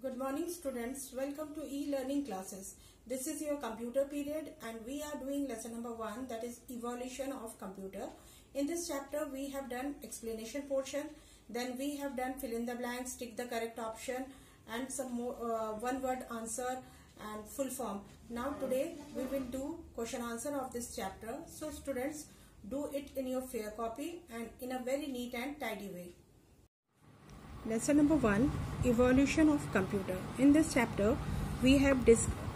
Good morning students, welcome to e-learning classes. This is your computer period and we are doing lesson number 1, that is evolution of computer. In this chapter we have done explanation portion, then we have done fill in the blanks, tick the correct option and some more one word answer and full form. Now today we will do question answer of this chapter. So students, do it in your fair copy and in a very neat and tidy way. Lesson number 1, evolution of computer. In this chapter we have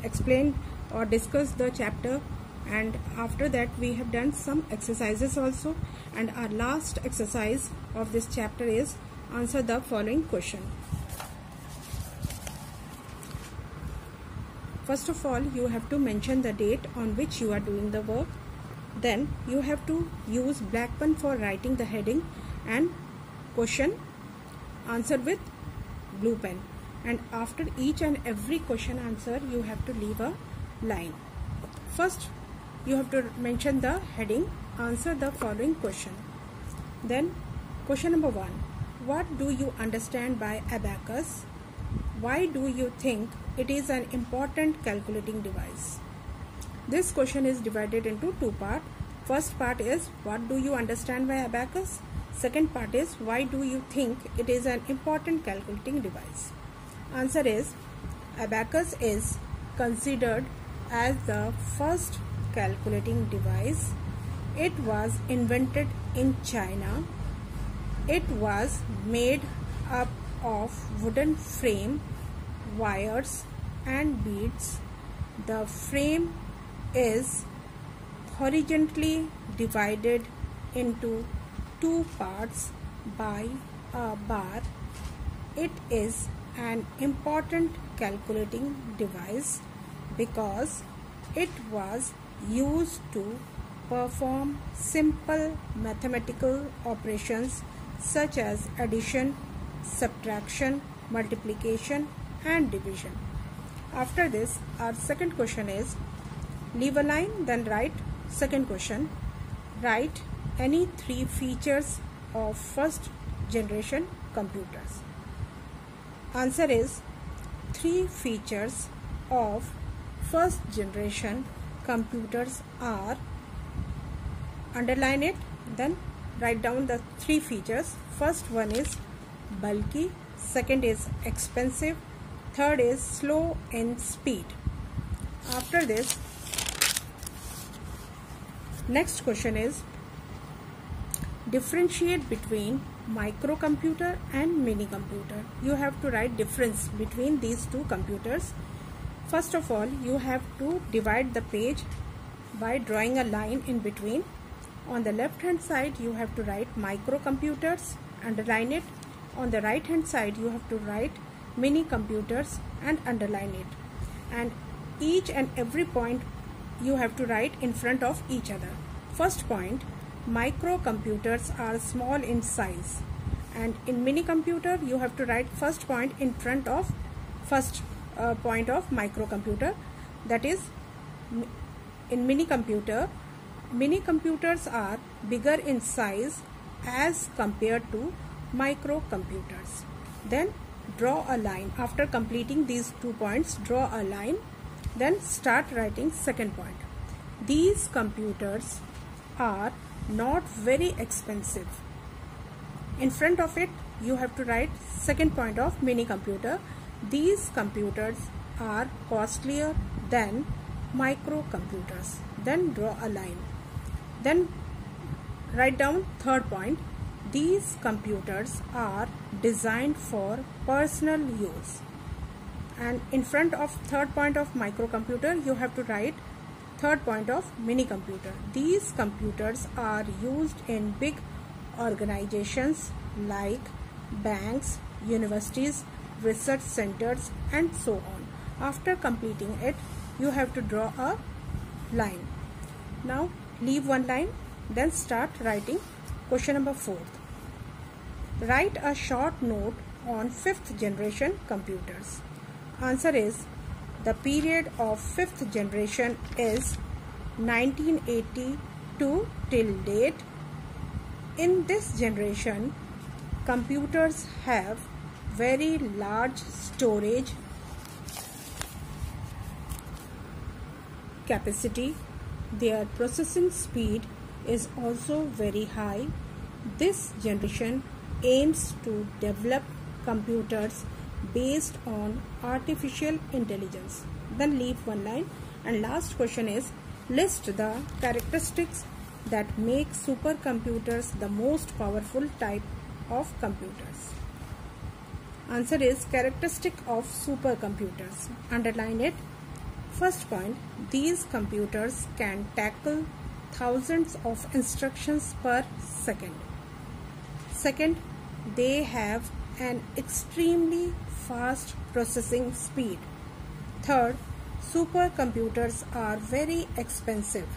explained or discussed the chapter, and after that we have done some exercises also, and our last exercise of this chapter is answer the following question. First of all, you have to mention the date on which you are doing the work. Then you have to use black pen for writing the heading and question answer with blue pen, and after each and every question answer you have to leave a line. First you have to mention the heading, answer the following question. Then question number 1, what do you understand by abacus? Why do you think it is an important calculating device? This question is divided into two parts. First part is what do you understand by abacus? Second part is why do you think it is an important calculating device? Answer is abacus is considered as the first calculating device. It was invented in China. It was made up of wooden frame, wires and beads. The frame is horizontally divided into two parts by a bar. It is an important calculating device because it was used to perform simple mathematical operations such as addition, subtraction, multiplication and division. After this, our second question is leave a line, then write second question. Write any three features of first generation computers. Answer is three features of first generation computers are, underline it, then write down the three features. First one is bulky, second is expensive, third is slow in speed. After this, next question is differentiate between microcomputer and mini computer. You have to write difference between these two computers. First of all, you have to divide the page by drawing a line in between. On the left hand side you have to write microcomputers, underline it. On the right hand side you have to write mini computers and underline it, and each and every point you have to write in front of each other. First point, microcomputers are small in size, and in mini computer you have to write first point in front of first point of microcomputer, that is in mini computers are bigger in size as compared to microcomputers. Then draw a line. After completing these 2 points, draw a line, then start writing second point. These computers are not very expensive. In front of it you have to write second point of mini computer. These computers are costlier than microcomputers. Then draw a line. Then write down third point. These computers are designed for personal use. And in front of third point of microcomputer you have to write third point of mini computer. These computers are used in big organizations like banks, universities, research centers and so on. After completing it, you have to draw a line. Now leave one line, then start writing question number 4. Write a short note on 5th generation computers. Answer is the period of 5th generation is 1982 till date. In this generation, computers have very large storage capacity. Their processing speed is also very high. This generation aims to develop computers based on artificial intelligence. Then leave one line. And last question is, list the characteristics that make supercomputers the most powerful type of computers. Answer is characteristic of supercomputers. Underline it. First point, these computers can tackle thousands of instructions per second. Second, they have an extremely fast processing speed. Third, supercomputers are very expensive.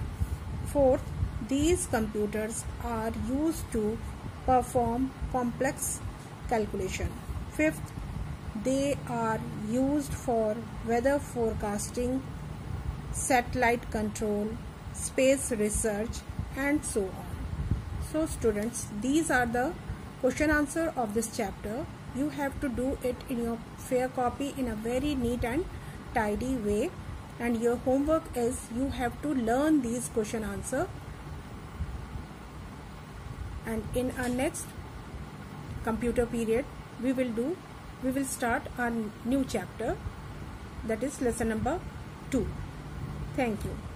Fourth, these computers are used to perform complex calculation. Fifth, they are used for weather forecasting, satellite control, space research, and so on. So students, these are the question answer of this chapter. You have to do it in your fair copy in a very neat and tidy way, and your homework is you have to learn these question answer. And in our next computer period, we will start our new chapter, that is lesson number 2. Thank you.